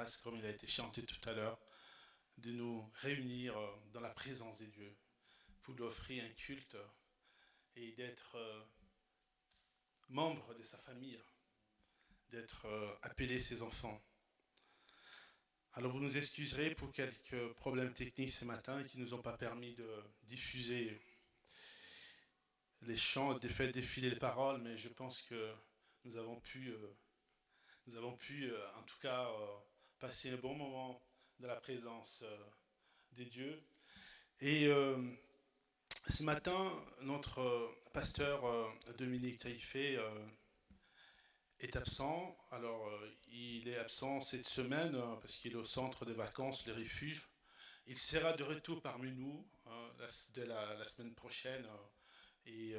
grâce, comme il a été chanté tout à l'heure, de nous réunir dans la présence de Dieu pour lui offrir un culte et d'être membre de sa famille, d'être appelé ses enfants. Alors vous nous excuserez pour quelques problèmes techniques ce matin qui ne nous ont pas permis de diffuser les chants, de faire défiler les paroles, mais je pense que nous avons pu en tout cas passer un bon moment dans la présence des dieux. Et ce matin, notre pasteur Dominique Taïfé est absent. Alors, il est absent cette semaine parce qu'il est au centre de vacances, les refuges. Il sera de retour parmi nous dès la semaine prochaine et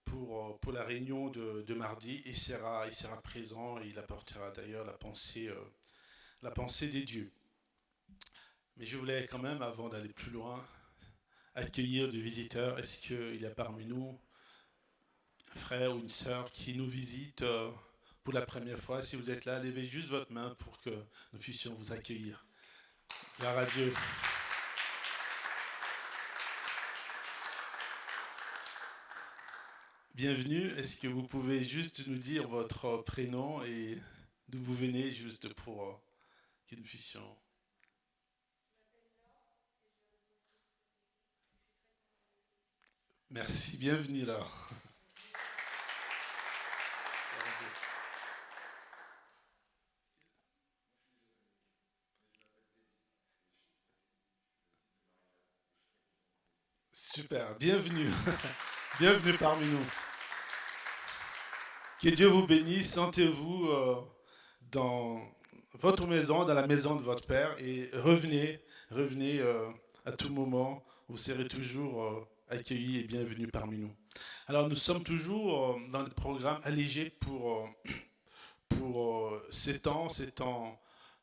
pour la réunion de mardi. Il sera présent et il apportera d'ailleurs la pensée des dieux. Mais je voulais quand même, avant d'aller plus loin, accueillir des visiteurs. Est-ce qu'il y a parmi nous un frère ou une sœur qui nous visite pour la première fois? Si vous êtes là, levez juste votre main pour que nous puissions vous accueillir. Gloire à Dieu. Bienvenue. Est-ce que vous pouvez juste nous dire votre prénom et d'où vous venez, juste pour que nous puissions... Merci, bienvenue là. Super, bienvenue. Bienvenue parmi nous. Que Dieu vous bénisse, sentez-vous dans votre maison, dans la maison de votre Père et revenez à tout moment, vous serez toujours accueillis et bienvenus parmi nous. Alors nous sommes toujours dans le programme allégé pour ces temps,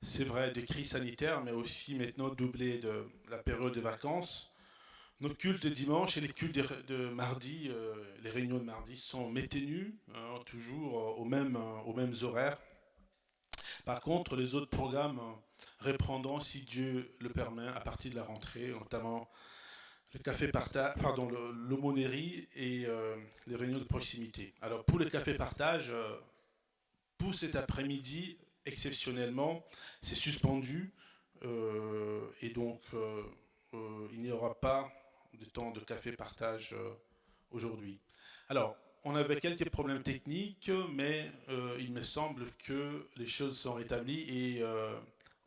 c'est vrai, de crise sanitaire, mais aussi maintenant doublé de la période de vacances. Nos cultes de dimanche et les cultes de mardi, les réunions de mardi sont maintenus, toujours aux mêmes horaires. Par contre, les autres programmes reprendront, si Dieu le permet, à partir de la rentrée, notamment le café partage, pardon, l'aumônerie et les réunions de proximité. Alors pour le café partage, pour cet après-midi, exceptionnellement, c'est suspendu et donc il n'y aura pas de temps de café partage aujourd'hui. Alors, on avait quelques problèmes techniques, mais il me semble que les choses sont rétablies et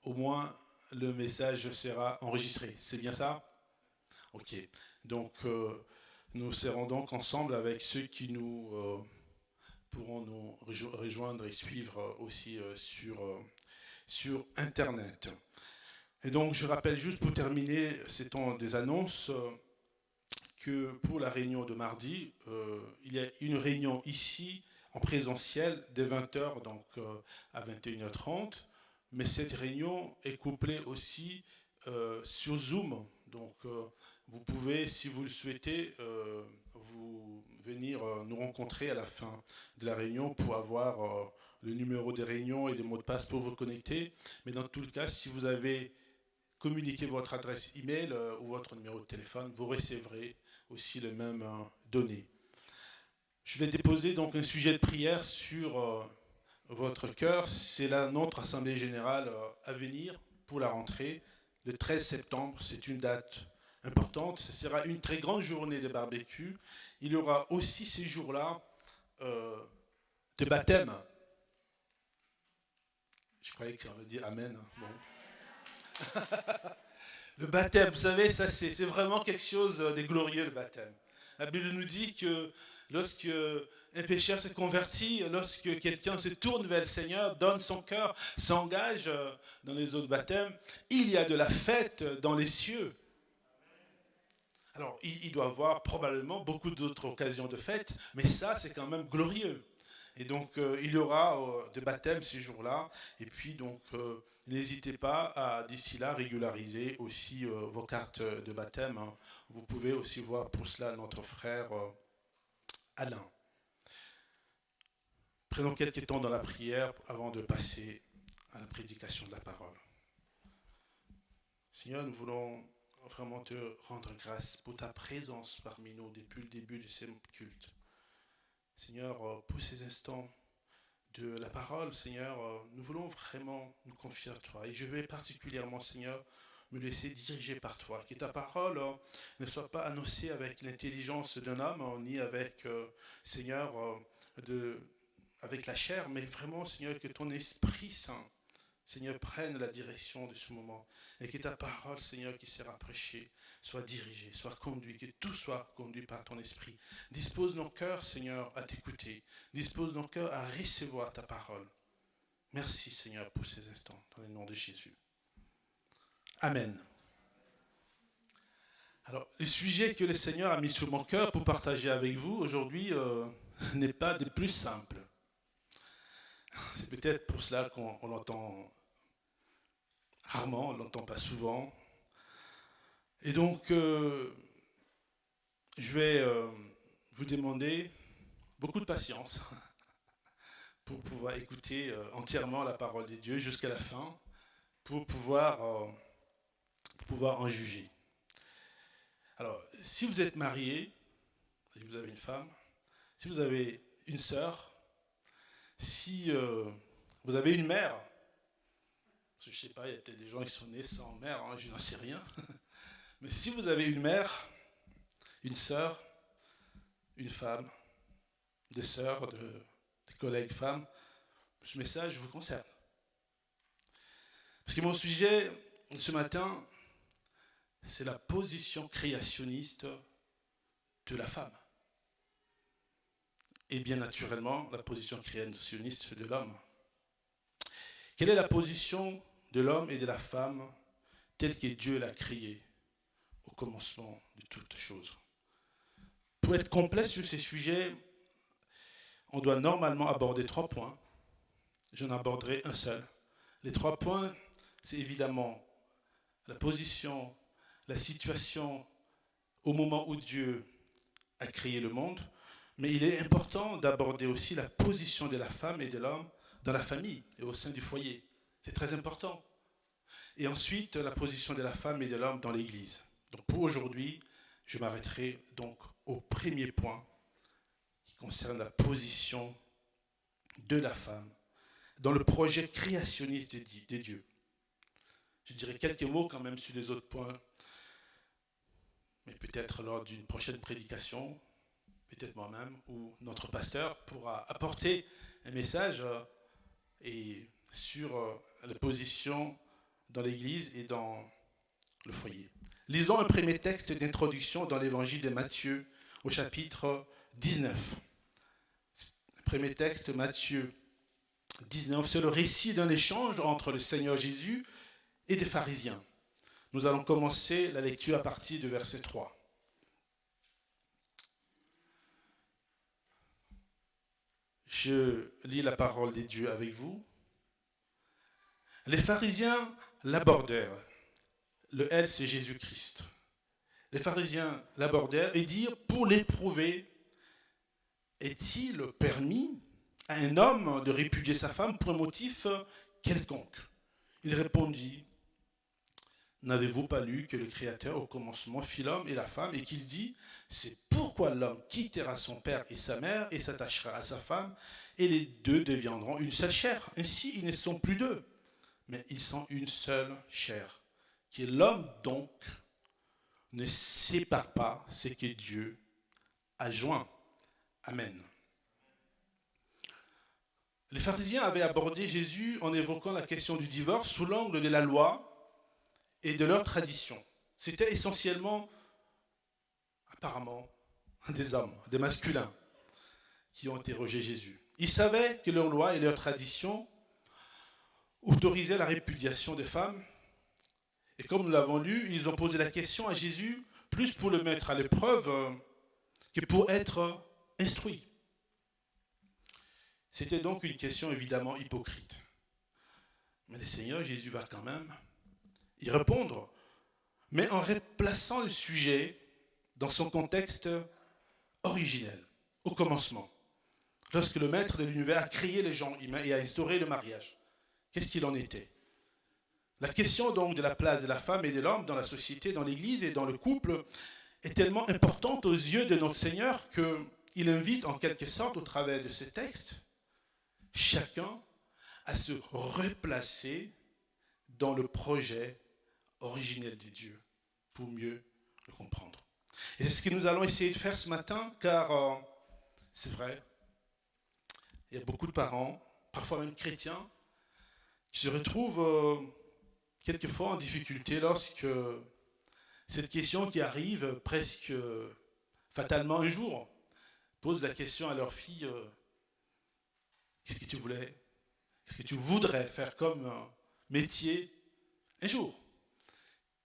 au moins le message sera enregistré. C'est bien ça? Ok. Donc, nous serons donc ensemble avec ceux qui nous pourront nous rejoindre et suivre aussi sur Internet. Et donc, je rappelle juste pour terminer ces temps des annonces que pour la réunion de mardi, il y a une réunion ici en présentiel dès 20h donc à 21h30, mais cette réunion est couplée aussi sur Zoom. Donc vous pouvez, si vous le souhaitez, vous venir nous rencontrer à la fin de la réunion pour avoir le numéro des réunions et les mots de passe pour vous connecter. Mais dans tout le cas, si vous avez communiqué votre adresse email ou votre numéro de téléphone, vous recevrez aussi les mêmes données. Je vais déposer donc un sujet de prière sur votre cœur. C'est là notre assemblée générale à venir pour la rentrée. Le 13 septembre, c'est une date importante. Ce sera une très grande journée de barbecue. Il y aura aussi ces jours-là de baptême. Je croyais que ça veut dire Amen. Bon. Le baptême, vous savez, ça c'est vraiment quelque chose de glorieux, le baptême. La Bible nous dit que lorsque un pécheur se convertit, lorsque quelqu'un se tourne vers le Seigneur, donne son cœur, s'engage dans les eaux de baptême, il y a de la fête dans les cieux. Alors, il doit y avoir probablement beaucoup d'autres occasions de fête, mais ça, c'est quand même glorieux. Et donc, il y aura de baptême ces jours-là. Et puis, donc, n'hésitez pas à, d'ici là, régulariser aussi vos cartes de baptême. Hein. Vous pouvez aussi voir pour cela notre frère Alain. Prenons quelques temps dans la prière avant de passer à la prédication de la parole. Seigneur, nous voulons vraiment te rendre grâce pour ta présence parmi nous depuis le début de ce culte. Seigneur, pour ces instants de la parole, Seigneur, nous voulons vraiment nous confier à toi. Et je vais particulièrement, Seigneur, me laisser diriger par toi. Que ta parole ne soit pas annoncée avec l'intelligence d'un homme, ni avec, Seigneur, avec la chair, mais vraiment, Seigneur, que ton Esprit Saint, Seigneur, prenne la direction de ce moment. Et que ta parole, Seigneur, qui sera prêchée, soit dirigée, soit conduite, que tout soit conduit par ton Esprit. Dispose nos cœurs, Seigneur, à t'écouter. Dispose nos cœurs à recevoir ta parole. Merci, Seigneur, pour ces instants, dans le nom de Jésus. Amen. Alors, le sujet que le Seigneur a mis sur mon cœur pour partager avec vous aujourd'hui n'est pas des plus simples. C'est peut-être pour cela qu'on l'entend rarement, on ne l'entend pas souvent. Et donc, je vais vous demander beaucoup de patience pour pouvoir écouter entièrement la parole de Dieu jusqu'à la fin, pour pouvoir en juger. Alors, si vous êtes marié, si vous avez une femme, si vous avez une sœur, si vous avez une mère, je ne sais pas, il y a peut-être des gens qui sont nés sans mère, hein, je n'en sais rien, mais si vous avez une mère, une sœur, une femme, des sœurs, des collègues femmes, ce message vous concerne. Parce que mon sujet ce matin, c'est la position créationniste de la femme. Et bien naturellement, la position créationniste de l'homme. Quelle est la position de l'homme et de la femme telle que Dieu l'a créée au commencement de toutes choses? Pour être complet sur ces sujets, on doit normalement aborder 3 points. J'en aborderai un seul. Les 3 points, c'est évidemment la position, la situation au moment où Dieu a créé le monde, mais il est important d'aborder aussi la position de la femme et de l'homme dans la famille et au sein du foyer. C'est très important. Et ensuite, la position de la femme et de l'homme dans l'Église. Donc pour aujourd'hui, je m'arrêterai donc au premier point qui concerne la position de la femme dans le projet créationniste de Dieu. Je dirai quelques mots quand même sur les autres points, mais peut-être lors d'une prochaine prédication, peut-être moi-même ou notre pasteur pourra apporter un message et sur la position dans l'Église et dans le foyer. Lisons un premier texte d'introduction dans l'évangile de Matthieu au chapitre 19. Le premier texte, Matthieu 19, c'est le récit d'un échange entre le Seigneur Jésus et des pharisiens. Nous allons commencer la lecture à partir du verset 3. Je lis la parole de Dieu avec vous. Les pharisiens l'abordèrent. Le L, c'est Jésus-Christ. Les pharisiens l'abordèrent et dirent, pour l'éprouver, est-il permis à un homme de répudier sa femme pour un motif quelconque? Il répondit, n'avez-vous pas lu que le Créateur au commencement fit l'homme et la femme et qu'il dit, c'est pourquoi l'homme quittera son père et sa mère et s'attachera à sa femme et les deux deviendront une seule chair. Ainsi, ils ne sont plus deux, mais ils sont une seule chair. Que l'homme donc ne sépare pas ce que Dieu a joint. Amen. Les pharisiens avaient abordé Jésus en évoquant la question du divorce sous l'angle de la loi et de leur tradition. C'était essentiellement, apparemment, des hommes, des masculins qui ont interrogé Jésus. Ils savaient que leur loi et leur tradition autorisaient la répudiation des femmes. Et comme nous l'avons lu, ils ont posé la question à Jésus plus pour le mettre à l'épreuve que pour être instruit. C'était donc une question évidemment hypocrite. Mais le Seigneur Jésus va quand même y répondre, mais en replaçant le sujet dans son contexte originel, au commencement. Lorsque le maître de l'univers a créé les gens humains et a instauré le mariage, qu'est-ce qu'il en était? La question donc de la place de la femme et de l'homme dans la société, dans l'Église et dans le couple est tellement importante aux yeux de notre Seigneur qu'il invite en quelque sorte au travers de ces textes chacun à se replacer dans le projet originel de Dieu pour mieux le comprendre. Et c'est ce que nous allons essayer de faire ce matin, car c'est vrai, il y a beaucoup de parents, parfois même chrétiens, qui se retrouvent quelquefois en difficulté lorsque cette question qui arrive presque fatalement un jour pose la question à leur fille, qu'est-ce que tu voulais, qu'est-ce que tu voudrais faire comme métier un jour?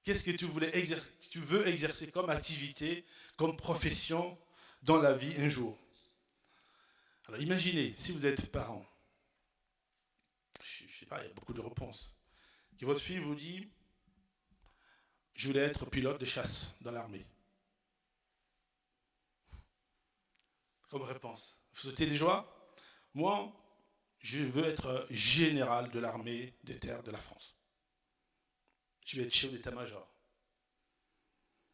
Qu'est-ce que tu veux exercer comme activité, comme profession dans la vie un jour? Alors imaginez, si vous êtes parent, je ne sais pas, il y a beaucoup de réponses, que votre fille vous dit, je voulais être pilote de chasse dans l'armée. Comme réponse. Vous sautez de joie? Moi, je veux être général de l'armée des terres de la France. Je vais être chef d'état-major.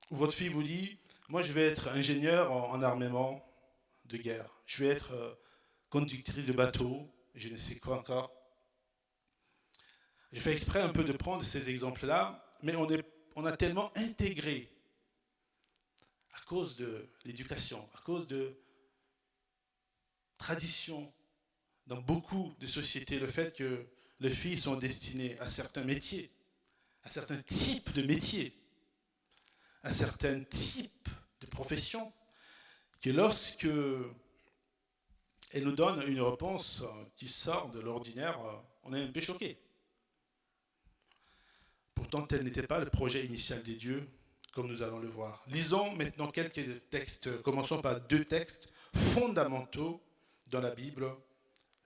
Ou votre fille vous dit, moi je vais être ingénieur en armement de guerre. Je vais être conductrice de bateau, je ne sais quoi encore. Je fais exprès un peu de prendre ces exemples-là, mais on a tellement intégré, à cause de l'éducation, à cause de tradition, dans beaucoup de sociétés, le fait que les filles sont destinées à certains métiers, à certains types de métiers, à certains types de professions, que lorsque elle nous donne une réponse qui sort de l'ordinaire, on est un peu choqué. Pourtant, tel n'était pas le projet initial des dieux, comme nous allons le voir. Lisons maintenant quelques textes, commençons par deux textes fondamentaux dans la Bible,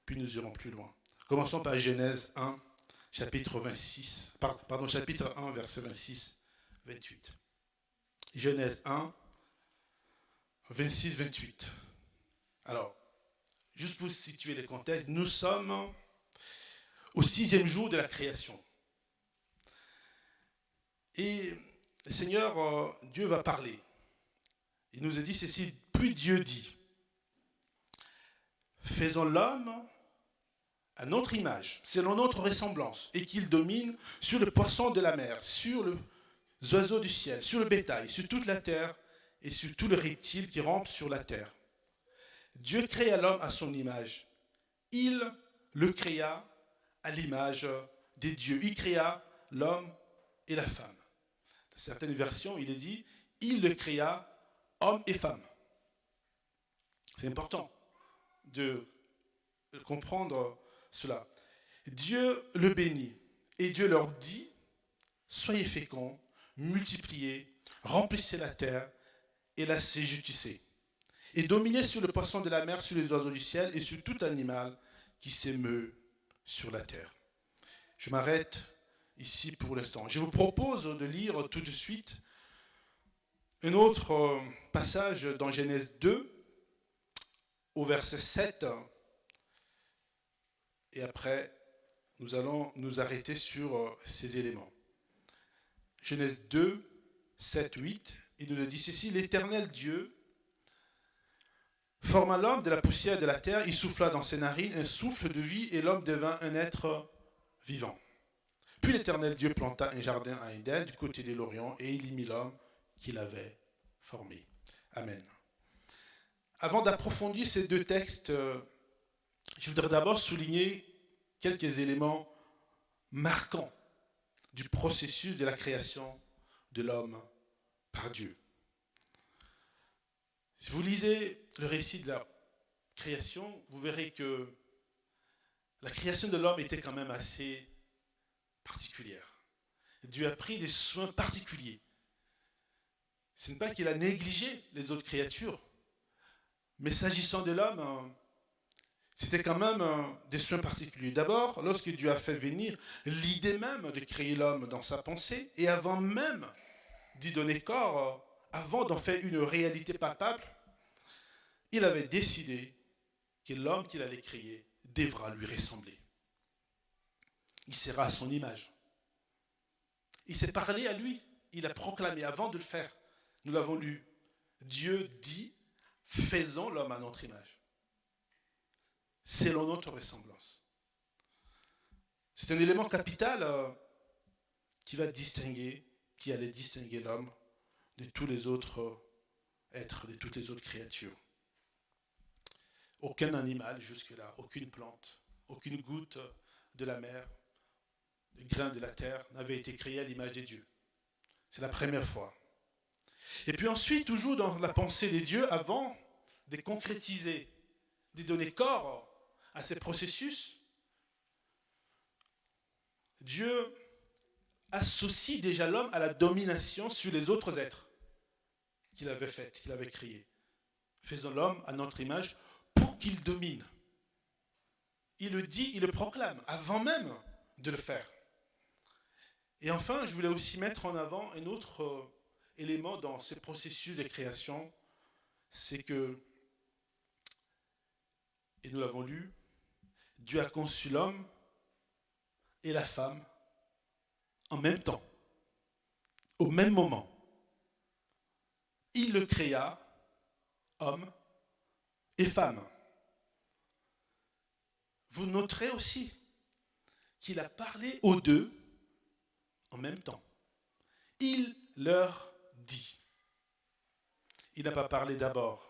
puis nous irons plus loin. Commençons par Genèse 1, chapitre 1, verset 26, 28. Genèse 1, 26, 28. Alors, juste pour situer les contextes, nous sommes au 6e jour de la création. Et le Seigneur, Dieu va parler. Il nous a dit ceci, puis Dieu dit, faisons l'homme à notre image, selon notre ressemblance, et qu'il domine sur le poisson de la mer, sur les oiseaux du ciel, sur le bétail, sur toute la terre et sur tous les reptiles qui rampent sur la terre. Dieu créa l'homme à son image. Il le créa à l'image des dieux. Il créa l'homme et la femme. Dans certaines versions, il est dit, il le créa homme et femme. C'est important de comprendre cela. Dieu le bénit et Dieu leur dit, soyez féconds, multipliez, remplissez la terre et la séjutissez. Et dominez sur le poisson de la mer, sur les oiseaux du ciel et sur tout animal qui s'émeut sur la terre. Je m'arrête ici pour l'instant. Je vous propose de lire tout de suite un autre passage dans Genèse 2, au verset 7. Et après, nous allons nous arrêter sur ces éléments. Genèse 2, 7, 8, il nous dit ceci, l'Éternel Dieu forma l'homme de la poussière de la terre, il souffla dans ses narines un souffle de vie et l'homme devint un être vivant. Puis l'Éternel Dieu planta un jardin à Éden du côté de l'Orient et il y mit l'homme qu'il avait formé. Amen. Avant d'approfondir ces deux textes, je voudrais d'abord souligner quelques éléments marquants du processus de la création de l'homme par Dieu. Si vous lisez le récit de la création, vous verrez que la création de l'homme était quand même assez particulière. Dieu a pris des soins particuliers. Ce n'est pas qu'il a négligé les autres créatures, mais s'agissant de l'homme, c'était quand même des soins particuliers. D'abord, lorsque Dieu a fait venir l'idée même de créer l'homme dans sa pensée, et avant même d'y donner corps, avant d'en faire une réalité palpable, il avait décidé que l'homme qu'il allait créer devra lui ressembler. Il sera à son image. Il s'est parlé à lui. Il a proclamé avant de le faire. Nous l'avons lu. Dieu dit, faisons l'homme à notre image. Selon notre ressemblance. C'est un élément capital qui allait distinguer l'homme de tous les autres êtres, de toutes les autres créatures. Aucun animal jusque-là, aucune plante, aucune goutte de la mer, le grain de la terre n'avait été créé à l'image de Dieu. C'est la première fois. Et puis ensuite, toujours dans la pensée des dieux, avant de concrétiser, de donner corps à ces processus, Dieu associe déjà l'homme à la domination sur les autres êtres qu'il avait faits, qu'il avait créés. Faisons l'homme à notre image pour qu'il domine. Il le dit, il le proclame, avant même de le faire. Et enfin, je voulais aussi mettre en avant un autre élément dans ce processus de création, c'est que, et nous l'avons lu, Dieu a conçu l'homme et la femme en même temps, au même moment. Il le créa, homme et femme. Vous noterez aussi qu'il a parlé aux deux en même temps. Il leur dit. Il n'a pas parlé d'abord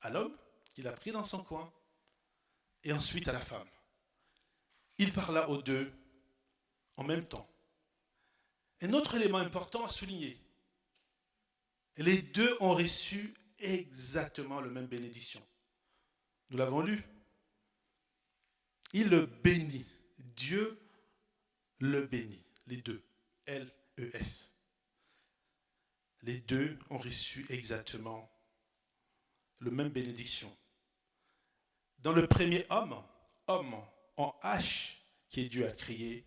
à l'homme, qu'il a pris dans son coin, et ensuite à la femme. Il parla aux deux en même temps. Un autre élément important à souligner, les deux ont reçu exactement la même bénédiction. Nous l'avons lu. Il le bénit. Dieu le bénit. Les deux. L-E-S. Les deux ont reçu exactement la même bénédiction. Dans le premier homme en H, qui Dieu a créé,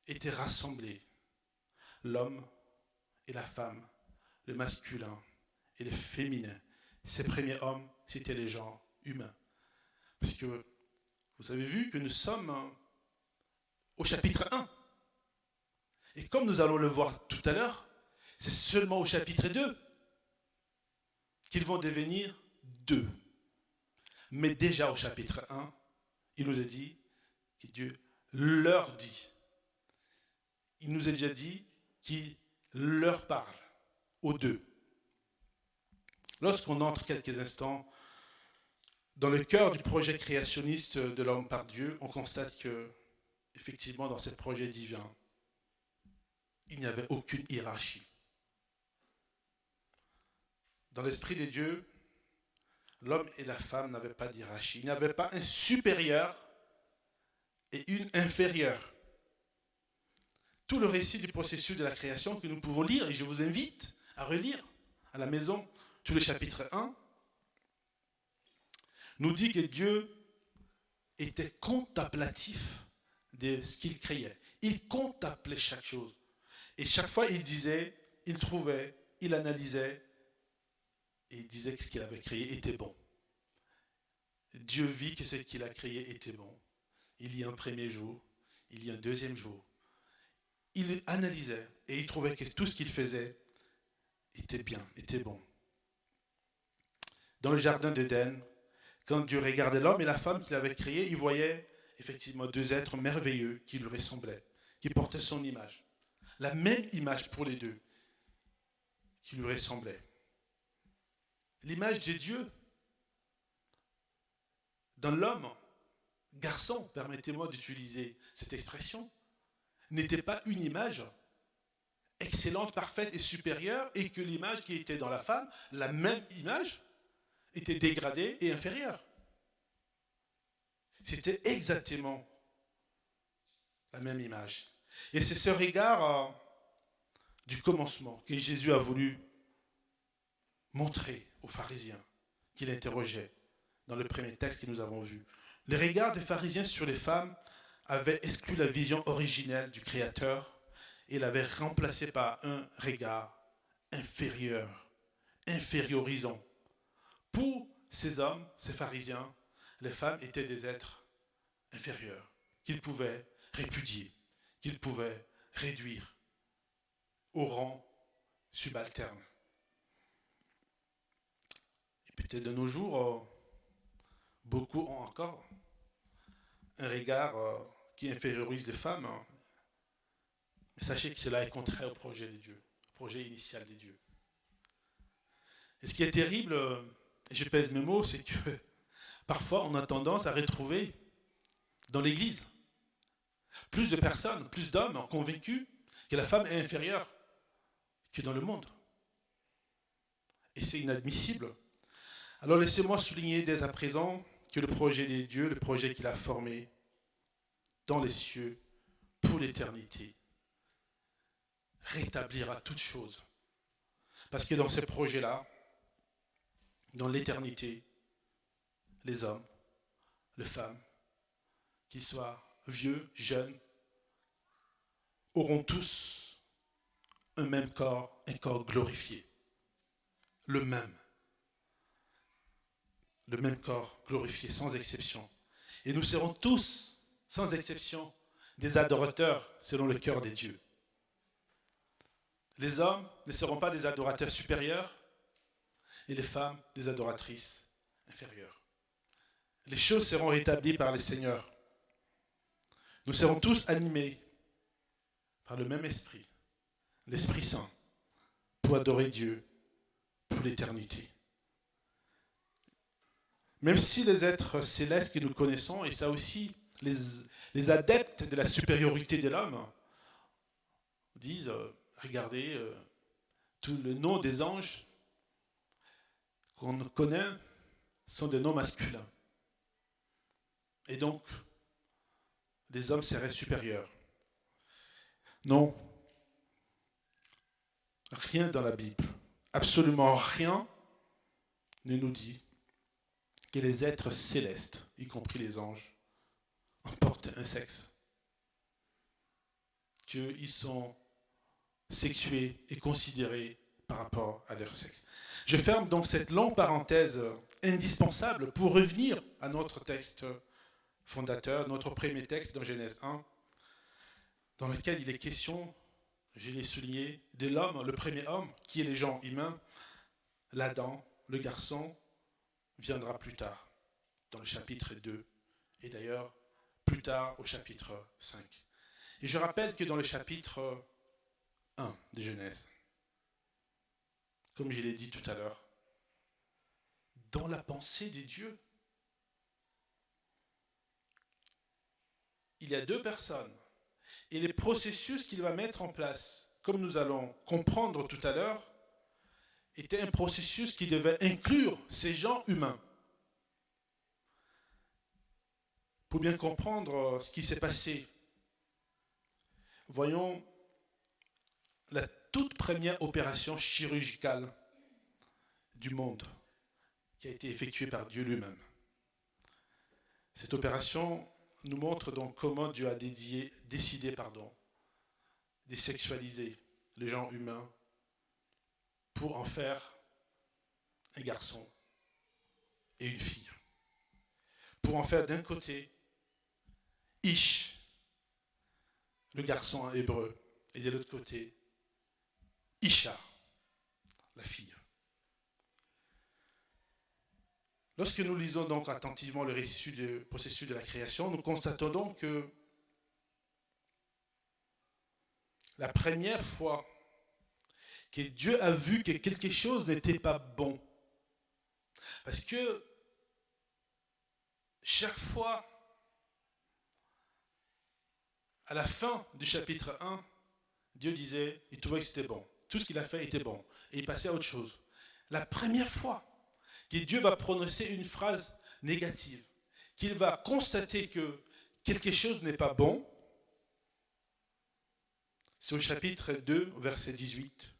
étaient rassemblés. L'homme et la femme, le masculin et le féminin. Ces premiers hommes, c'était les gens humains. Parce que vous avez vu que nous sommes au chapitre 1. Et comme nous allons le voir tout à l'heure, c'est seulement au chapitre 2 qu'ils vont devenir deux. Mais déjà au chapitre 1, il nous a dit que Dieu leur dit. Il nous a déjà dit qu'il leur parle aux deux. Lorsqu'on entre quelques instants dans le cœur du projet créationniste de l'homme par Dieu, on constate que, effectivement, dans ce projet divin, il n'y avait aucune hiérarchie. Dans l'esprit de Dieu, l'homme et la femme n'avaient pas d'hiérarchie. Il n'y avait pas un supérieur et une inférieure. Tout le récit du processus de la création que nous pouvons lire, et je vous invite à relire à la maison tout le chapitre 1, nous dit que Dieu était contemplatif de ce qu'il créait. Il contemplait chaque chose. Et chaque fois, il disait, il trouvait, il analysait, et il disait que ce qu'il avait créé était bon. Dieu vit que ce qu'il a créé était bon. Il y a un premier jour, il y a un deuxième jour. Il analysait et il trouvait que tout ce qu'il faisait était bien, était bon. Dans le jardin d'Éden, quand Dieu regardait l'homme et la femme qu'il avait créés, il voyait effectivement deux êtres merveilleux qui lui ressemblaient, qui portaient son image. La même image pour les deux, qui lui ressemblait. L'image de Dieu dans l'homme, garçon, permettez-moi d'utiliser cette expression, n'était pas une image excellente, parfaite et supérieure, et que l'image qui était dans la femme, la même image, était dégradée et inférieure. C'était exactement la même image. Et c'est ce regard du commencement que Jésus a voulu montrer aux pharisiens qu'il interrogeait dans le premier texte que nous avons vu. Les regards des pharisiens sur les femmes avaient exclu la vision originelle du Créateur et l'avaient remplacé par un regard inférieur, infériorisant. Pour ces hommes, ces pharisiens, les femmes étaient des êtres inférieurs qu'ils pouvaient répudier, qu'ils pouvaient réduire au rang subalterne. Et peut-être de nos jours, beaucoup ont encore un regard qui infériorise les femmes. Mais sachez que cela est contraire au projet de Dieu, au projet initial de Dieu. Et ce qui est terrible, et je pèse mes mots, c'est que parfois on a tendance à retrouver dans l'Église plus de personnes, plus d'hommes convaincus que la femme est inférieure que dans le monde. Et c'est inadmissible. Alors laissez-moi souligner dès à présent que le projet de Dieu, le projet qu'il a formé dans les cieux pour l'éternité, rétablira toutes choses. Parce que dans ces projets-là, dans l'éternité, les hommes, les femmes, qu'ils soient vieux, jeunes, auront tous un même corps, un corps glorifié. Le même corps glorifié, sans exception. Et nous serons tous, sans exception, des adorateurs selon le cœur des dieux. Les hommes ne seront pas des adorateurs supérieurs et les femmes des adoratrices inférieures. Les choses seront rétablies par les seigneurs. Nous serons tous animés par le même esprit, l'Esprit Saint, pour adorer Dieu pour l'éternité. Même si les êtres célestes que nous connaissons, et ça aussi, les adeptes de la supériorité de l'homme, disent, regardez, tout le nom des anges qu'on connaît sont des noms masculins. Et donc, les hommes seraient supérieurs. Non. Rien dans la Bible, absolument rien, ne nous dit que les êtres célestes, y compris les anges, portent un sexe. Qu'ils sont sexués et considérés par rapport à leur sexe. Je ferme donc cette longue parenthèse indispensable pour revenir à notre texte fondateur, notre premier texte dans Genèse 1, dans lequel il est question, je l'ai souligné, de l'homme, le premier homme, qui est le genre humain. L'Adam, le garçon, viendra plus tard, dans le chapitre 2, et d'ailleurs plus tard au chapitre 5. Et je rappelle que dans le chapitre 1 de Genèse, comme je l'ai dit tout à l'heure, dans la pensée de Dieu, il y a deux personnes, et les processus qu'il va mettre en place, comme nous allons comprendre tout à l'heure, était un processus qui devait inclure ces gens humains. Pour bien comprendre ce qui s'est passé, voyons la toute première opération chirurgicale du monde qui a été effectuée par Dieu lui-même. Cette opération nous montre donc comment Dieu a décidé de sexualiser les gens humains pour en faire un garçon et une fille. Pour en faire d'un côté Ish, le garçon en hébreu, et de l'autre côté Isha, la fille. Lorsque nous lisons donc attentivement le récit du processus de la création, nous constatons donc que la première fois que Dieu a vu que quelque chose n'était pas bon, parce que chaque fois, à la fin du chapitre 1, Dieu disait, il trouvait que c'était bon. Tout ce qu'il a fait était bon. Et il passait à autre chose. La première fois que Dieu va prononcer une phrase négative, qu'il va constater que quelque chose n'est pas bon, c'est au chapitre 2, verset 18.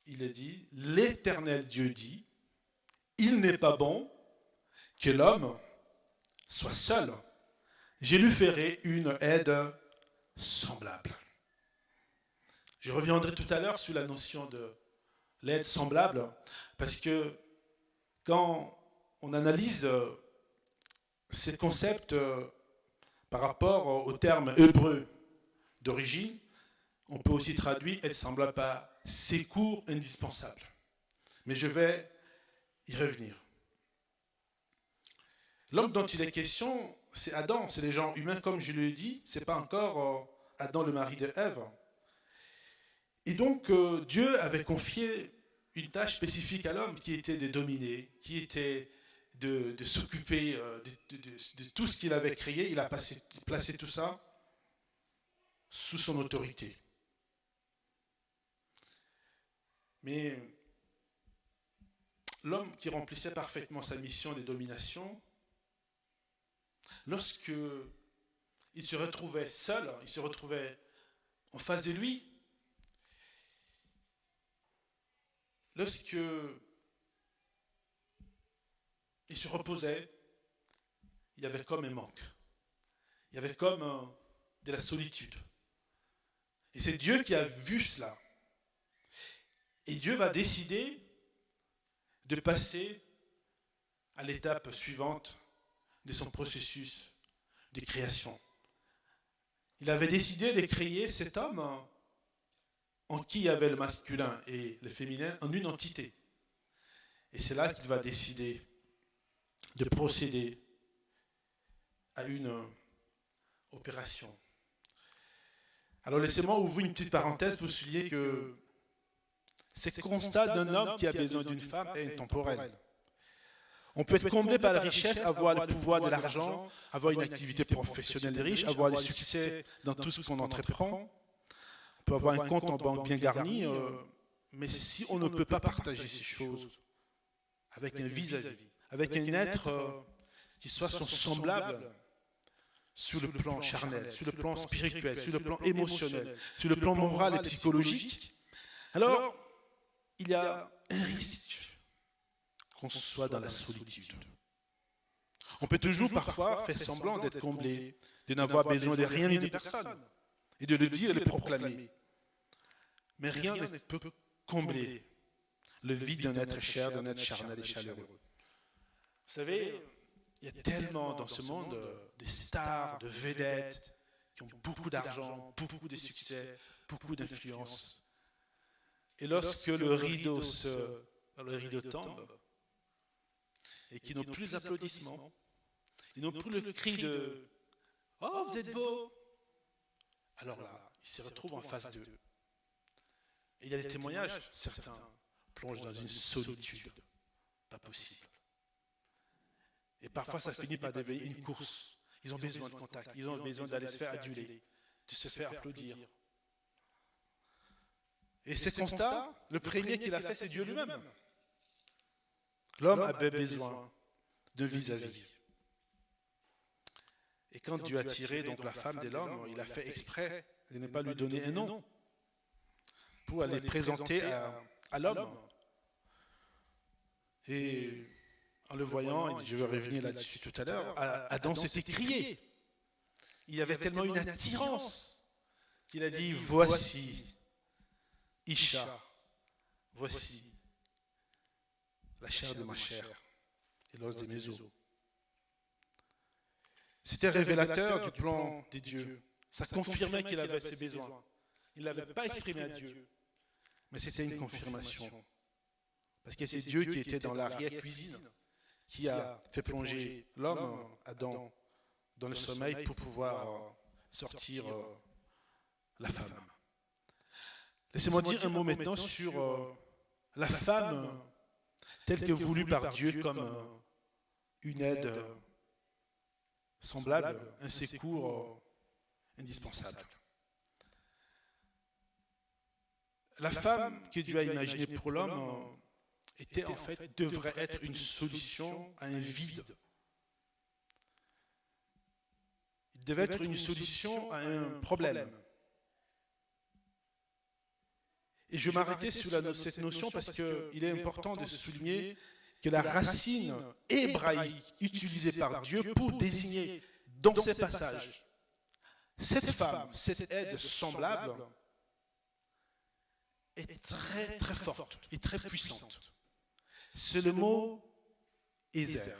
Il est dit, l'Éternel Dieu dit, il n'est pas bon que l'homme soit seul. Je lui ferai une aide semblable. Je reviendrai tout à l'heure sur la notion de l'aide semblable, parce que quand on analyse ces concepts par rapport au terme hébreu d'origine, on peut aussi traduire être semblable à secours indispensable. Mais je vais y revenir. L'homme dont il est question, c'est Adam, c'est les gens humains, comme je l'ai dit, ce n'est pas encore Adam, le mari de Ève. Et donc, Dieu avait confié une tâche spécifique à l'homme qui était de dominer, qui était de s'occuper de tout ce qu'il avait créé. Il a placé tout ça sous son autorité. Mais l'homme qui remplissait parfaitement sa mission de domination, lorsque il se retrouvait seul, il se retrouvait en face de lui, lorsque il se reposait, il y avait comme un manque. Il y avait comme de la solitude. Et c'est Dieu qui a vu cela. Et Dieu va décider de passer à l'étape suivante de son processus de création. Il avait décidé de créer cet homme en qui il y avait le masculin et le féminin en une entité. Et c'est là qu'il va décider de procéder à une opération. Alors laissez-moi ouvrir une petite parenthèse pour souligner que ce constat d'un homme qui a besoin d'une femme est intemporel. On peut être comblé par la richesse, avoir le pouvoir de l'argent, avoir une activité professionnelle riche, avoir du succès dans tout ce qu'on entreprend. On peut avoir un compte en banque bien garni, mais si on ne peut pas partager ces choses avec un vis-à-vis, avec un être qui soit son semblable sur le plan charnel, sur le plan spirituel, sur le plan émotionnel, sur le plan moral et psychologique, alors il y a un risque qu'on soit dans la solitude. On peut toujours parfois faire semblant d'être comblé, de n'avoir besoin de rien ni de personne, et de le dire et de le proclamer. Mais rien ne peut combler le vide d'un être cher, d'un être charnel et chaleureux. Vous savez, il y a tellement dans ce monde de stars, de vedettes, qui ont beaucoup d'argent, beaucoup de succès, beaucoup d'influence. Et lorsque le rideau tombe, et qu'ils n'ont plus d'applaudissements, ils n'ont plus le cri de « Oh, vous êtes beau !» Alors là, ils se retrouvent en face d'eux. Et il y a des témoignages, certains plongent dans une solitude, pas possible. Et parfois, ça finit par devenir une course. Ils ont besoin de contact, ils ont besoin d'aller se faire aduler, de se faire applaudir. Et ces constats, le premier qu'il a fait, c'est Dieu lui-même. L'homme avait besoin de vis-à-vis. Et quand Dieu a tiré donc la femme de l'homme, il a fait exprès de ne pas lui donner un nom pour aller présenter à l'homme. Et en le voyant, je vais revenir là-dessus tout à l'heure, Adam s'était crié. Il y avait tellement une attirance qu'il a dit « Voici Isha, voici la chair de ma chair et l'os de mes os. » C'était révélateur du plan des dieux. Ça confirmait qu'il avait ses besoins. Il ne l'avait pas exprimé à Dieu, mais c'était une confirmation. Parce que c'est Dieu qui était dans l'arrière-cuisine, qui a fait plonger l'homme, Adam, dans le sommeil pour pouvoir sortir la femme. Laissez-moi dire un mot maintenant sur la femme telle que voulue par Dieu comme une aide semblable, un secours indispensable. La femme que Dieu a imaginée pour l'homme devrait être une solution à un vide. Il devait être une solution à un problème. Et je vais m'arrêter sur cette notion parce qu'il est important de souligner que la racine hébraïque utilisée par Dieu pour désigner dans ces passages cette femme, cette aide semblable, est très très forte et très puissante. C'est le mot Ézer.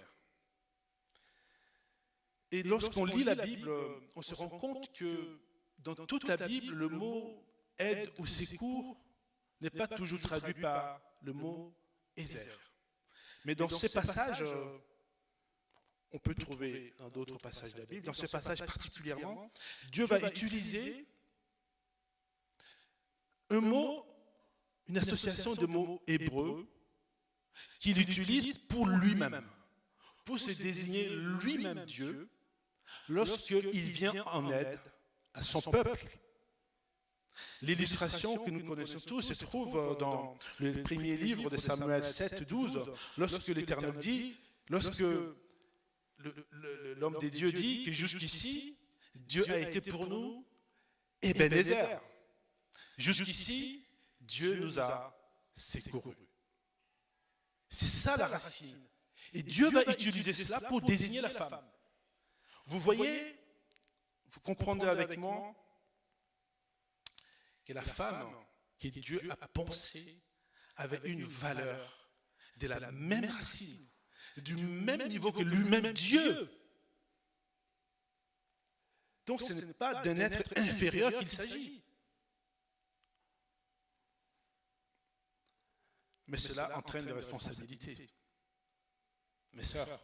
Et lorsqu'on lit la Bible, on se rend compte que dans toute la Bible, le mot aide ou secours n'est pas toujours traduit par le mot Ezer. Mais dans ces passages, on peut trouver dans d'autres passages de la Bible, dans ce passage particulièrement, Dieu va utiliser un mot, une association de mots hébreux qu'il utilise pour lui-même, pour se désigner lui-même Dieu, lorsqu'il vient en aide à son peuple. L'illustration que nous connaissons tous se trouve dans le premier livre de Samuel 7, 12, lorsque l'Éternel dit, lorsque l'homme des dieux dit que jusqu'ici, Dieu a été pour nous Ebenezer. Jusqu'ici, Dieu nous a secourus. C'est ça la racine. Et Dieu va utiliser cela pour désigner la femme. Vous voyez, vous comprendrez avec moi que la femme que Dieu a pensée avait une valeur de la même racine, du même niveau que lui-même Dieu. Donc ce n'est pas d'un être inférieur qu'il s'agit. Mais cela entraîne des responsabilités. Mes sœurs,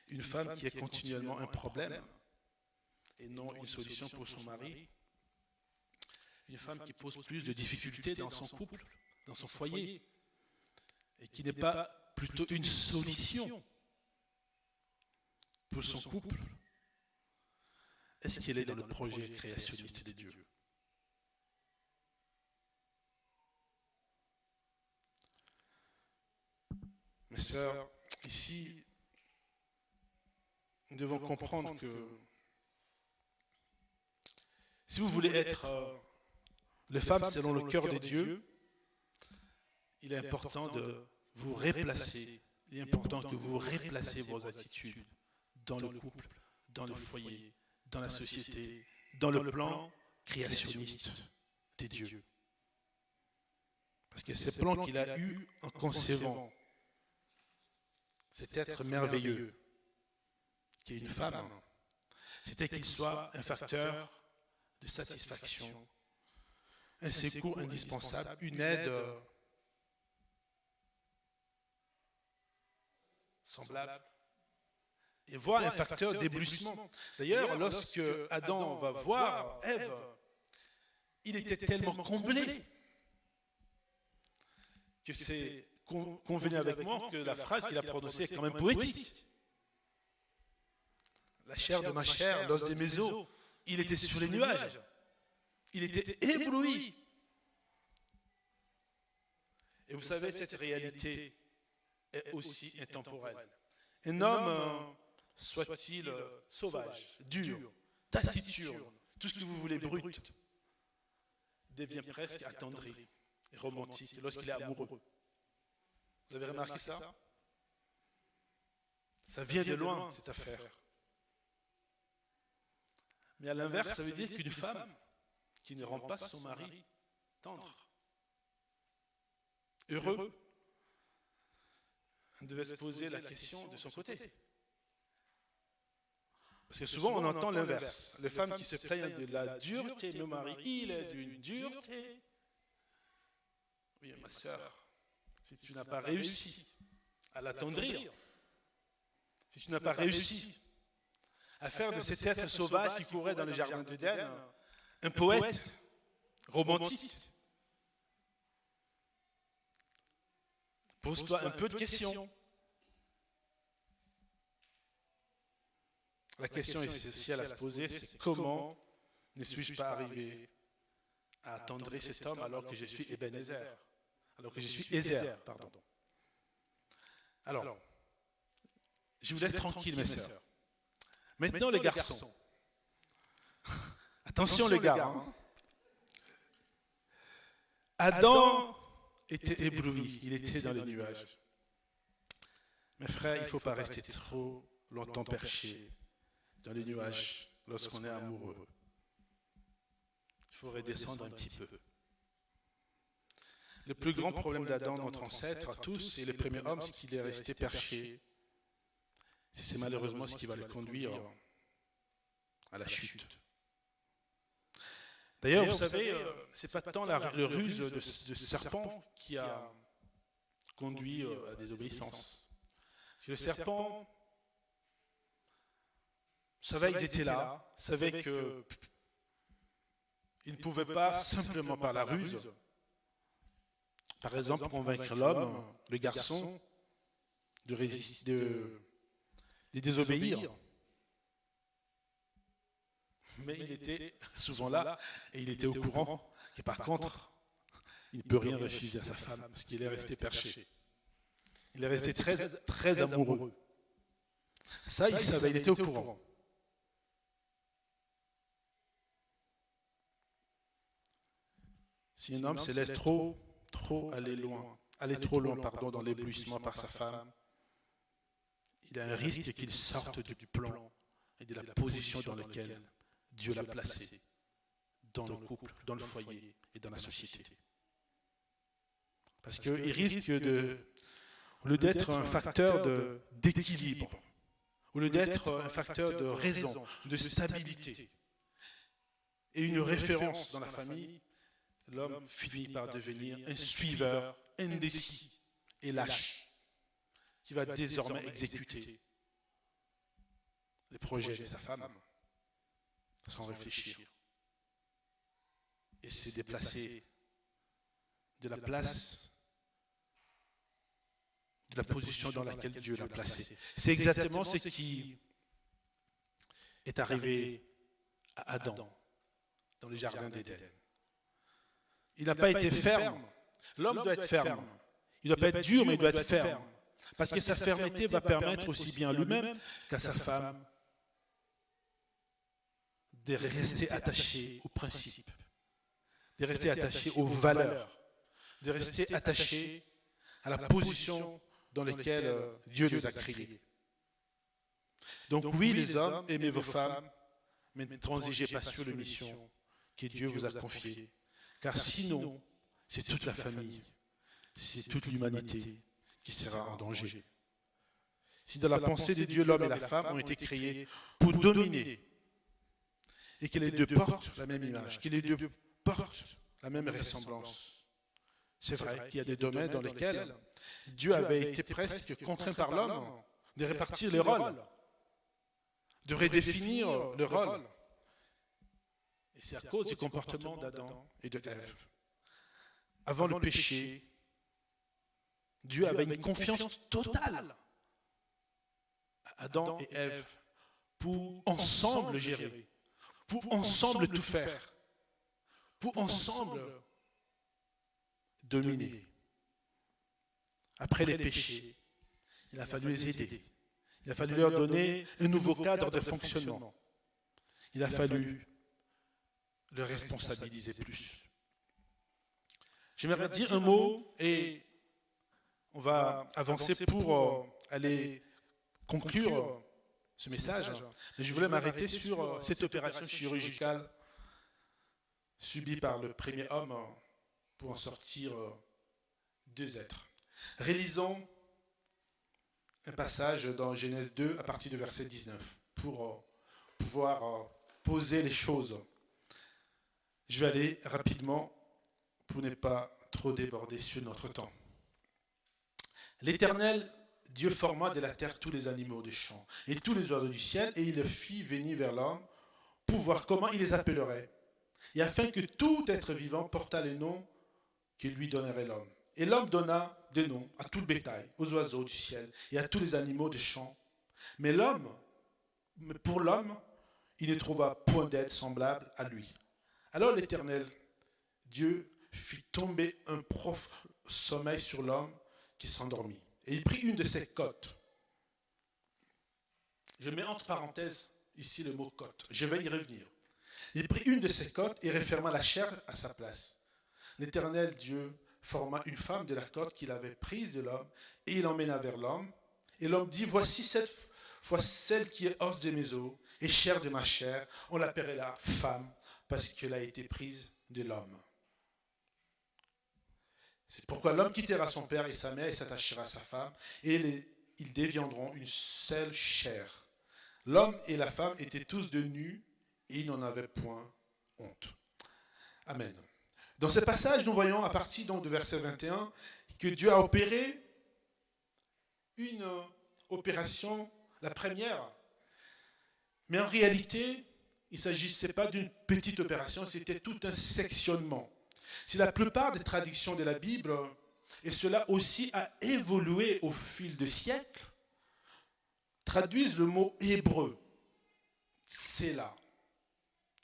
une femme qui est continuellement un problème et non une solution pour son mari, une femme qui pose plus de difficultés dans son couple, dans son foyer, et qui n'est pas plutôt une solution pour son couple, est-ce qu'elle est dans le projet créationniste de Dieu? Mes sœurs, ici, nous devons comprendre que si vous voulez être les femmes selon le cœur de Dieu, il est important de vous replacer. Il est important que vous replacez vos attitudes dans le couple, dans le foyer, dans la société, dans le plan créationniste de Dieu. Parce que ce plan qu'il a eu en concevant cet être merveilleux, qui est une femme, c'était qu'il soit un facteur de satisfaction, un secours indispensable, une aide semblable, et voire un facteur d'éblouissement. D'ailleurs, lorsque Adam va voir Ève, il était tellement comblé que c'est, convenez avec moi, que la phrase qu'il a prononcée est quand même poétique. La chair de ma chair, l'os de mes os, il était sur les nuages. Il était ébloui. Et vous savez, cette réalité est aussi intemporelle. Un homme, soit-il sauvage, dur, taciturne, tout ce que vous voulez brut, devient presque attendri et romantique lorsqu'il est amoureux. Vous avez remarqué ça? Ça vient de loin, cette affaire. Mais à l'inverse, ça veut dire qu'une femme qui ne rend pas son mari tendre, heureux, devait se poser la question de son côté. Parce que souvent on entend l'inverse. Les femmes qui se plaignent de la dureté, mon mari, il est d'une dureté. Oui, ma sœur, si tu n'as pas réussi à l'attendrir, si tu n'as pas réussi à faire de cet être sauvage qui courait dans le jardin d'Éden un poète romantique, pose-toi un peu de questions. La question essentielle à se poser, c'est comment ne suis-je pas arrivé à attendrir cet homme alors que je suis Ebenezer, alors que je suis Ezer, pardon. Alors, je vous laisse tranquille, mes sœurs. Maintenant, les garçons. Attention, les gars. Hein. Adam était ébloui, il était dans les nuages. Mes frères, il ne faut pas rester trop longtemps perché dans les nuages lorsqu'on est amoureux. Il faut redescendre un petit peu. Le plus grand problème d'Adam, notre ancêtre, à tous, et le premier homme, c'est qu'il est resté perché. C'est malheureusement ce qui va le conduire à la chute. D'ailleurs, vous savez, c'est pas tant le ruse de serpent qui a conduit à la désobéissance. Le serpent savait qu'ils étaient là, savait qu'il ne pouvait pas simplement par la ruse, par exemple, convaincre l'homme, le garçon, de désobéir. Mais il était souvent là et il était au courant que par contre, il ne peut rien refuser à sa femme parce qu'il est resté perché. Il est resté très amoureux. Ça, il savait, il était au courant. Si un homme se laisse trop aller trop loin dans l'éblouissement par sa femme, il a un risque qu'il sorte du plan et de la position dans laquelle Dieu l'a placé dans le couple, dans le foyer et dans la société. Parce qu'il risque au lieu d'être un facteur d'équilibre, au lieu d'être un facteur de raison, de stabilité, et une référence dans la famille, l'homme finit par devenir un suiveur indécis et lâche, qui va désormais exécuter les projets de sa femme sans réfléchir et se déplacer de la place, de la position dans laquelle Dieu l'a placé. C'est exactement ce qui est arrivé à Adam dans le jardin d'Éden. Il n'a pas été ferme. L'homme doit être ferme. Il ne doit pas être dur, mais il doit être ferme. Parce que sa fermeté va permettre aussi bien à lui-même qu'à sa femme de rester attaché aux principes, de rester attaché aux valeurs, de rester attaché à la position dans laquelle Dieu les a créés. Donc oui, les hommes, aimez vos femmes, mais ne transigez pas sur les missions que Dieu vous a confiées. Car sinon, c'est toute la famille, c'est toute l'humanité qui sera en danger. Si dans la pensée de Dieu, l'homme et la femme ont été créés pour dominer, et que les deux portent la même image, que les deux portent la même ressemblance, c'est vrai qu'il y a des domaines dans lesquels Dieu avait été presque contraint par l'homme de répartir les rôles, de redéfinir le rôle. Et c'est à cause du comportement d'Adam et de Ève. Avant le péché, Dieu avait une confiance totale à Adam et Ève pour ensemble gérer, pour ensemble tout faire, pour ensemble dominer. Après les péchés, il a fallu les aider. Il a fallu leur donner un nouveau cadre de fonctionnement. Il a fallu le responsabiliser plus. J'aimerais dire un mot et on va avancer pour aller conclure ce message. Mais je voulais m'arrêter sur cette opération chirurgicale subie par le premier homme pour en sortir deux êtres. Réalisons un passage dans Genèse 2 à partir du verset 19 pour pouvoir poser les choses. Je vais aller rapidement pour ne pas trop déborder sur notre temps. L'Éternel, Dieu forma de la terre tous les animaux des champs et tous les oiseaux du ciel, et il le fit venir vers l'homme pour voir comment il les appellerait, et afin que tout être vivant portât les noms que lui donnerait l'homme. Et l'homme donna des noms à tout le bétail, aux oiseaux du ciel et à tous les animaux des champs. Mais pour l'homme, il ne trouva point d'aide semblable à lui. Alors l'Éternel, Dieu, fit tomber un profond sommeil sur l'homme qui s'endormit. Et il prit une de ses côtes. Je mets entre parenthèses ici le mot côte. Je vais y revenir. Il prit une de ses côtes et referma la chair à sa place. L'Éternel Dieu forma une femme de la côte qu'il avait prise de l'homme et il l'emmena vers l'homme. Et l'homme dit, voici cette fois celle qui est os de mes os et chair de ma chair. On l'appellera femme parce qu'elle a été prise de l'homme. C'est pourquoi l'homme quittera son père et sa mère et s'attachera à sa femme, et ils deviendront une seule chair. L'homme et la femme étaient tous de nus, et ils n'en avaient point honte. Amen. Dans ce passage, nous voyons à partir donc, de verset 21 que Dieu a opéré une opération, la première, mais en réalité, il ne s'agissait pas d'une petite opération, c'était tout un sectionnement. Si la plupart des traductions de la Bible, et cela aussi a évolué au fil des siècles, traduisent le mot hébreu, tsela,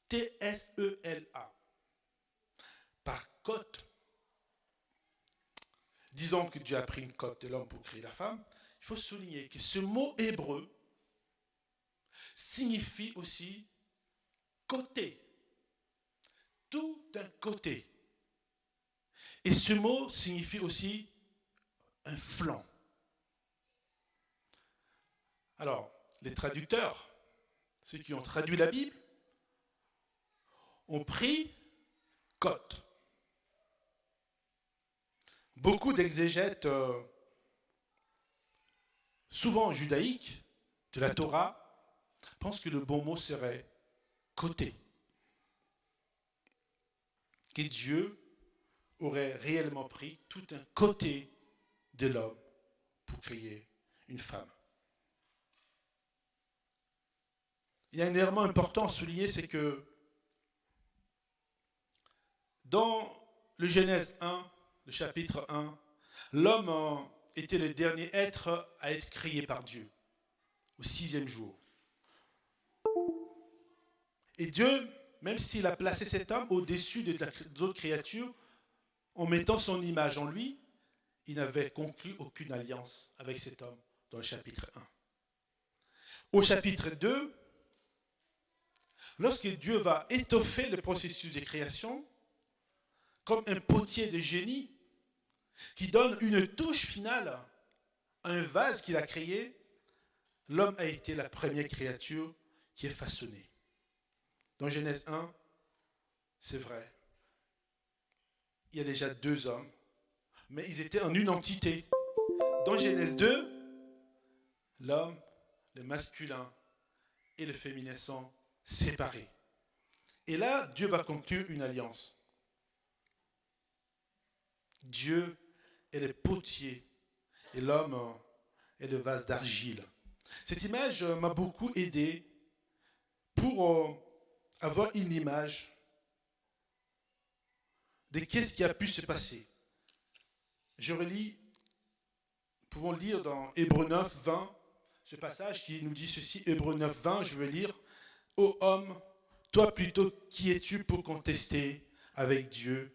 T-S-E-L-A, par côte. Disons que Dieu a pris une côte de l'homme pour créer la femme. Il faut souligner que ce mot hébreu signifie aussi côté, tout un côté. Et ce mot signifie aussi un flanc. Alors, les traducteurs, ceux qui ont traduit la Bible, ont pris côte. Beaucoup d'exégètes, souvent judaïques, de la Torah, pensent que le bon mot serait côté. Que Dieu aurait réellement pris tout un côté de l'homme pour créer une femme. Il y a un élément important à souligner, c'est que dans le Genèse 1, le chapitre 1, l'homme était le dernier être à être créé par Dieu, au 6e jour. Et Dieu, même s'il a placé cet homme au-dessus des autres créatures, en mettant son image en lui, il n'avait conclu aucune alliance avec cet homme dans le chapitre 1. Au chapitre 2, lorsque Dieu va étoffer le processus de création, comme un potier de génie qui donne une touche finale à un vase qu'il a créé, l'homme a été la première créature qui est façonnée. Dans Genèse 1, c'est vrai, il y a déjà 2 hommes, mais ils étaient en une entité. Dans Genèse 2, l'homme, le masculin et le féminin sont séparés. Et là, Dieu va conclure une alliance. Dieu est le potier et l'homme est le vase d'argile. Cette image m'a beaucoup aidé pour avoir une image de qu'est-ce qui a pu se passer. Pouvons lire dans Hébreux 9, 20, ce passage qui nous dit ceci, Hébreux 9, 20, je vais lire. Ô homme, toi plutôt qui es-tu pour contester avec Dieu?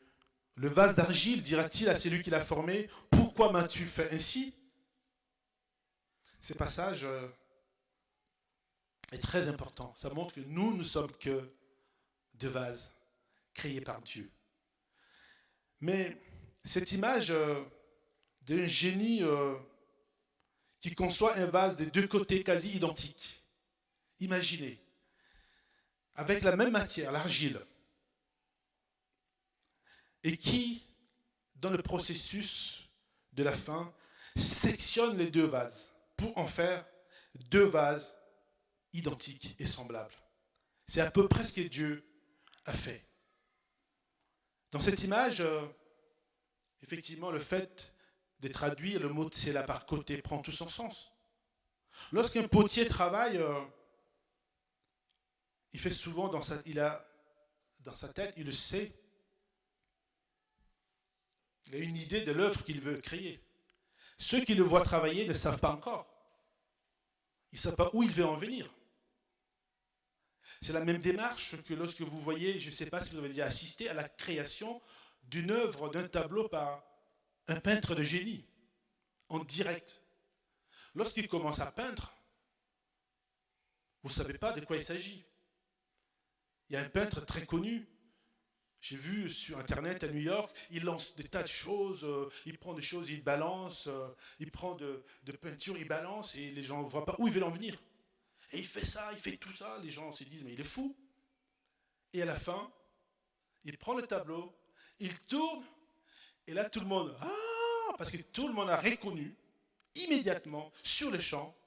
Le vase d'argile dira-t-il à celui qui l'a formé, pourquoi m'as-tu fait ainsi? Ce passage est très important. Ça montre que nous ne sommes que de vases créés par Dieu. Mais cette image d'un génie qui conçoit un vase des 2 côtés quasi identiques, imaginez, avec la même matière, l'argile, et qui, dans le processus de la fin, sectionne les 2 vases pour en faire 2 vases identiques et semblables. C'est à peu près ce que Dieu a fait. Dans cette image, effectivement, le fait de traduire le mot tsela par côté prend tout son sens. Lorsqu'un potier travaille, il fait souvent dans sa tête, il le sait, il a une idée de l'œuvre qu'il veut créer. Ceux qui le voient travailler ne savent pas encore. Ils ne savent pas où il veut en venir. C'est la même démarche que lorsque vous voyez, je ne sais pas si vous avez déjà assisté à la création d'une œuvre, d'un tableau par un peintre de génie, en direct. Lorsqu'il commence à peindre, vous ne savez pas de quoi il s'agit. Il y a un peintre très connu, j'ai vu sur Internet à New York, il lance des tas de choses, il prend des choses, il balance, il prend de peinture, il balance, et les gens ne voient pas où il veut en venir. Et il fait ça, il fait tout ça, les gens se disent, mais il est fou. Et à la fin, il prend le tableau, il tourne, et là tout le monde, parce que tout le monde a reconnu, immédiatement, sur le champ,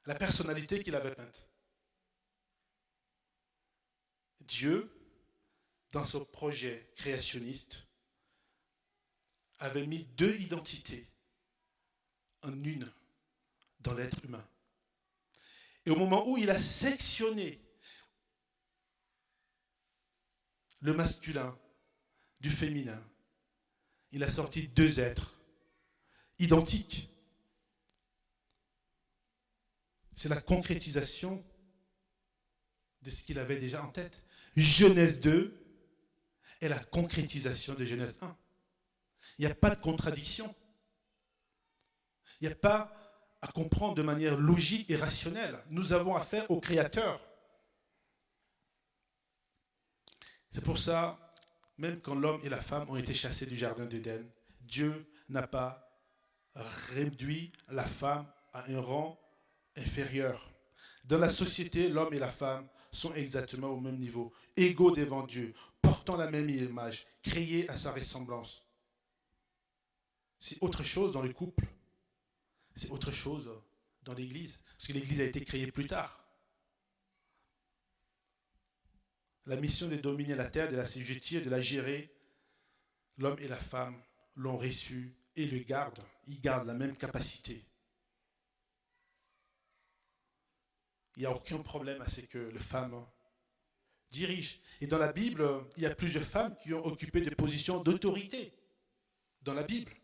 la personnalité qu'il avait peinte. Dieu, dans son projet créationniste, avait mis deux identités en une dans l'être humain. Et au moment où il a sectionné le masculin du féminin, il a sorti deux êtres identiques. C'est la concrétisation de ce qu'il avait déjà en tête. Genèse 2 est la concrétisation de Genèse 1. Il n'y a pas de contradiction. Il n'y a pas à comprendre de manière logique et rationnelle. Nous avons affaire au Créateur. C'est pour ça, même quand l'homme et la femme ont été chassés du jardin d'Éden, Dieu n'a pas réduit la femme à un rang inférieur. Dans la société, l'homme et la femme sont exactement au même niveau, égaux devant Dieu, portant la même image, créés à sa ressemblance. C'est autre chose dans le couple, c'est autre chose dans l'Église, parce que l'Église a été créée plus tard. La mission de dominer la terre, de la assujettir, de la gérer, l'homme et la femme l'ont reçu et le gardent. Ils gardent la même capacité. Il n'y a aucun problème à ce que les femmes dirigent. Et dans la Bible, il y a plusieurs femmes qui ont occupé des positions d'autorité dans la Bible.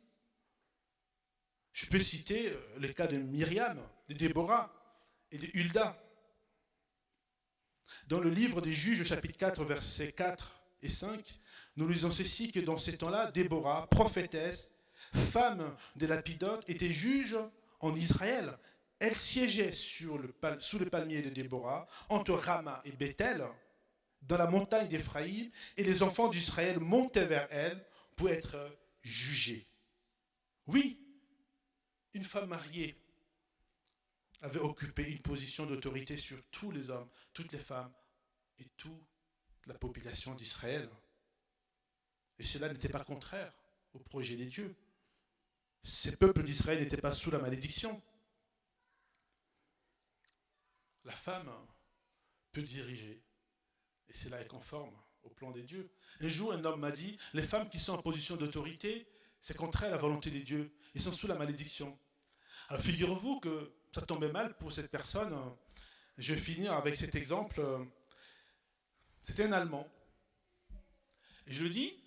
Je peux citer le cas de Myriam, de Déborah et de Hulda. Dans le livre des Juges, chapitre 4, versets 4 et 5, nous lisons ceci, que dans ces temps-là, Déborah, prophétesse, femme de Lapidote, était juge en Israël. Elle siégeait sous le palmier de Déborah, entre Rama et Bethel, dans la montagne d'Éphraïm, et les enfants d'Israël montaient vers elle pour être jugés. Oui, une femme mariée avait occupé une position d'autorité sur tous les hommes, toutes les femmes et toute la population d'Israël. Et cela n'était pas contraire au projet de Dieu. Ces peuples d'Israël n'étaient pas sous la malédiction. La femme peut diriger, et cela est conforme au plan de Dieu. Un jour, un homme m'a dit, les femmes qui sont en position d'autorité, c'est contraire à la volonté de Dieu. Ils sont sous la malédiction. Alors figurez-vous que ça tombait mal pour cette personne. Je vais finir avec cet exemple. C'était un Allemand. Et je lui dis,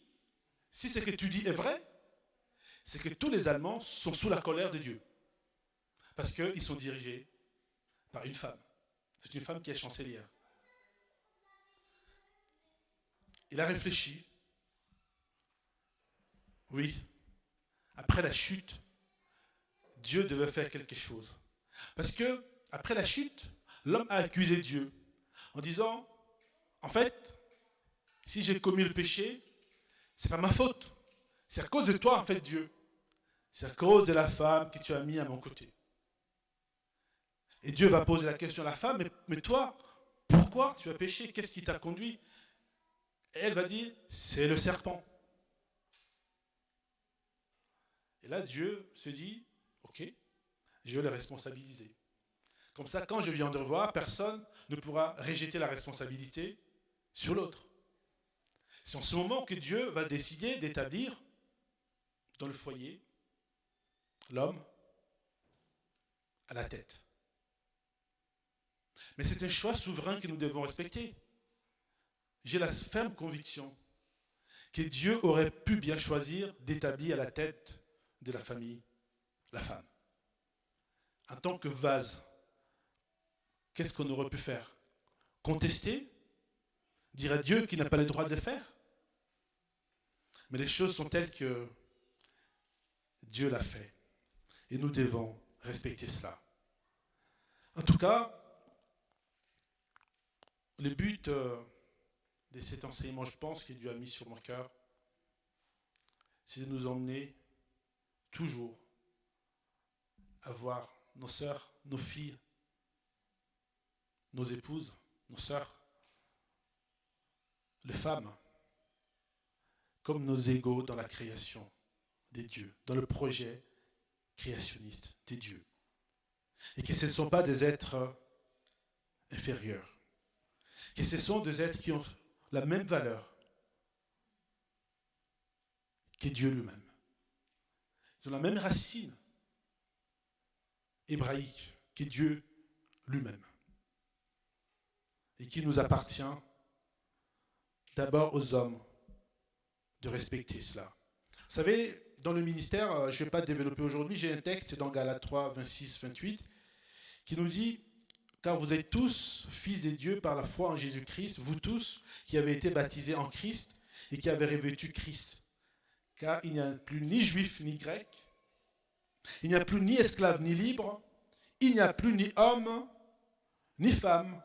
si ce que tu dis est vrai, c'est que tous les Allemands sont sous la colère de Dieu. Parce qu'ils sont dirigés par une femme. C'est une femme qui est chancelière. Il a réfléchi. Oui, après la chute, Dieu devait faire quelque chose. Parce que, après la chute, l'homme a accusé Dieu en disant, en fait, si j'ai commis le péché, c'est pas ma faute. C'est à cause de toi, en fait, Dieu. C'est à cause de la femme que tu as mis à mon côté. Et Dieu va poser la question à la femme, mais toi, pourquoi tu as péché? Qu'est-ce qui t'a conduit? Et elle va dire, c'est le serpent. Et là, Dieu se dit, ok, je vais le responsabiliser. Comme ça, quand je viendrai voir, personne ne pourra rejeter la responsabilité sur l'autre. C'est en ce moment que Dieu va décider d'établir dans le foyer l'homme à la tête. Mais c'est un choix souverain que nous devons respecter. J'ai la ferme conviction que Dieu aurait pu bien choisir d'établir à la tête de la famille la femme. En tant que vase, qu'est-ce qu'on aurait pu faire? Contester? Dire à Dieu qu'il n'a pas le droit de le faire? Mais les choses sont telles que Dieu l'a fait. Et nous devons respecter cela. En tout cas, le but de cet enseignement, je pense, que Dieu a mis sur mon cœur, c'est de nous emmener toujours à voir nos sœurs, nos filles, nos épouses, nos sœurs, les femmes, comme nos égaux dans la création des dieux, dans le projet créationniste des dieux. Et que ce ne sont pas des êtres inférieurs, que ce sont des êtres qui ont la même valeur qu'est Dieu lui-même. Ils ont la même racine hébraïque qu'est Dieu lui-même. Et qu'il nous appartient d'abord aux hommes de respecter cela. Vous savez, dans le ministère, je ne vais pas développer aujourd'hui, j'ai un texte dans Galates 3, 26, 28, qui nous dit « Car vous êtes tous fils de Dieu par la foi en Jésus-Christ, vous tous qui avez été baptisés en Christ et qui avez revêtu Christ. Car il n'y a plus ni juif ni grec, il n'y a plus ni esclave ni libre, il n'y a plus ni homme ni femme,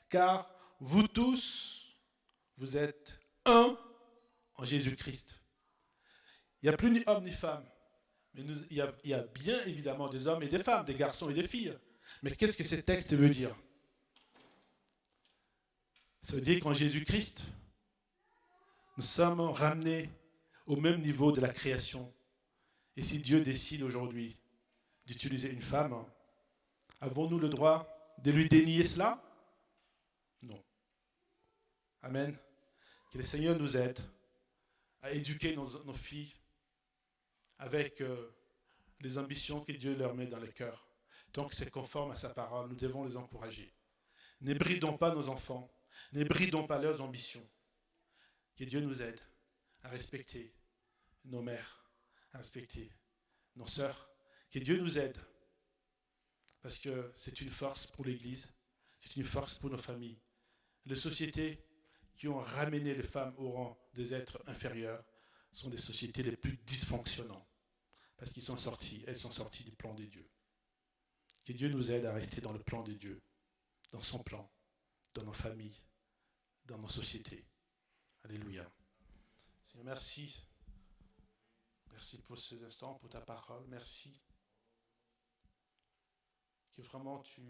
car vous tous, vous êtes un en Jésus-Christ. » Il n'y a plus ni homme ni femme. Mais il y a bien évidemment des hommes et des femmes, des garçons et des filles. Mais qu'est-ce que ce texte veut dire? Ça veut dire qu'en Jésus-Christ, nous sommes ramenés au même niveau de la création. Et si Dieu décide aujourd'hui d'utiliser une femme, avons-nous le droit de lui dénier cela? Non. Amen. Que le Seigneur nous aide à éduquer nos filles avec les ambitions que Dieu leur met dans le cœur. Tant que c'est conforme à sa parole, nous devons les encourager. Ne bridons pas nos enfants, ne bridons pas leurs ambitions. Que Dieu nous aide à respecter nos mères, à respecter nos sœurs. Que Dieu nous aide, parce que c'est une force pour l'Église, c'est une force pour nos familles. Les sociétés qui ont ramené les femmes au rang des êtres inférieurs sont des sociétés les plus dysfonctionnantes, parce elles sont sorties du plan de Dieu. Que Dieu nous aide à rester dans le plan de Dieu, dans son plan, dans nos familles, dans nos sociétés. Alléluia. Seigneur, merci. Merci pour ces instants, pour ta parole. Merci. Que vraiment tu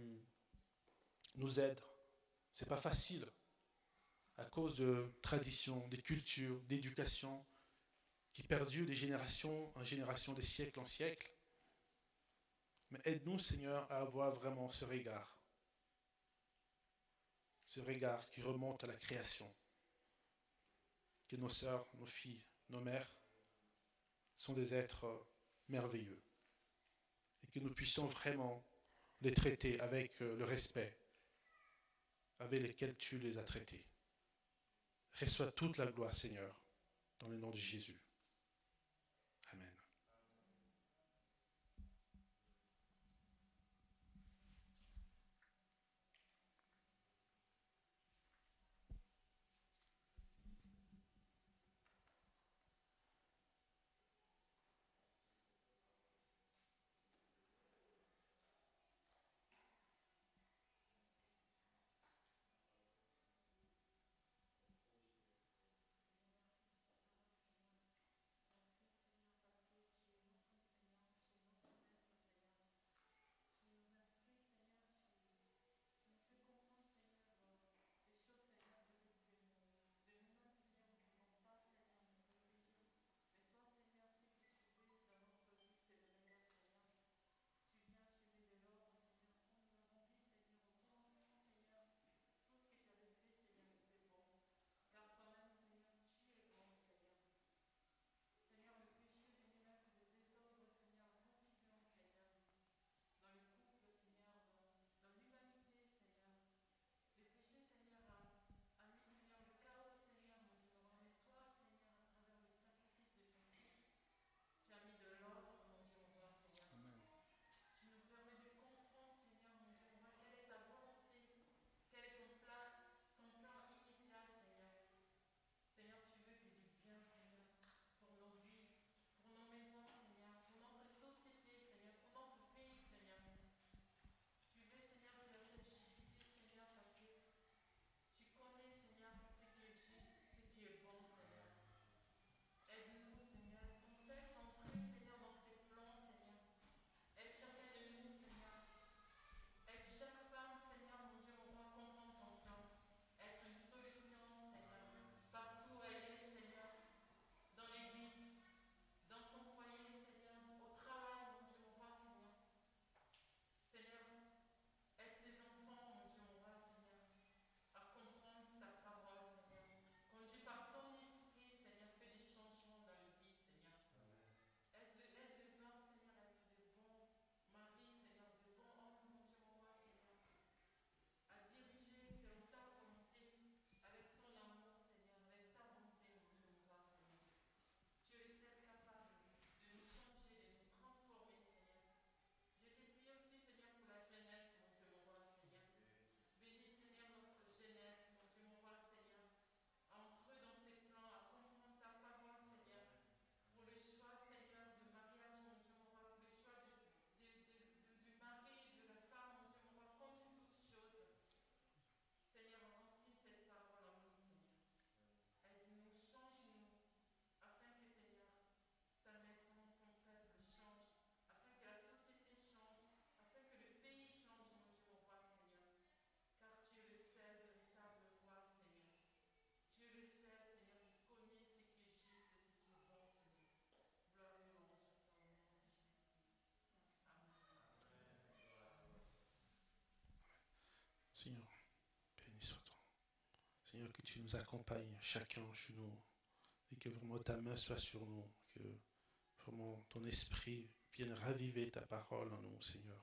nous aides. Ce n'est pas facile à cause de traditions, des cultures, d'éducation qui perdurent de génération en génération, de siècle en siècle. Mais aide-nous, Seigneur, à avoir vraiment ce regard qui remonte à la création. Que nos sœurs, nos filles, nos mères sont des êtres merveilleux. Et que nous puissions vraiment les traiter avec le respect avec lequel tu les as traités. Reçois toute la gloire, Seigneur, dans le nom de Jésus. Amen. Seigneur, béni soit ton nom. Seigneur, que tu nous accompagnes chacun chez nous et que vraiment ta main soit sur nous, que vraiment ton esprit vienne raviver ta parole en nous, Seigneur.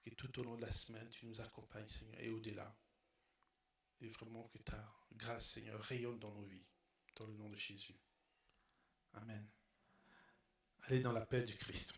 Que tout au long de la semaine, tu nous accompagnes, Seigneur, et au-delà. Et vraiment que ta grâce, Seigneur, rayonne dans nos vies, dans le nom de Jésus. Amen. Allez dans la paix du Christ.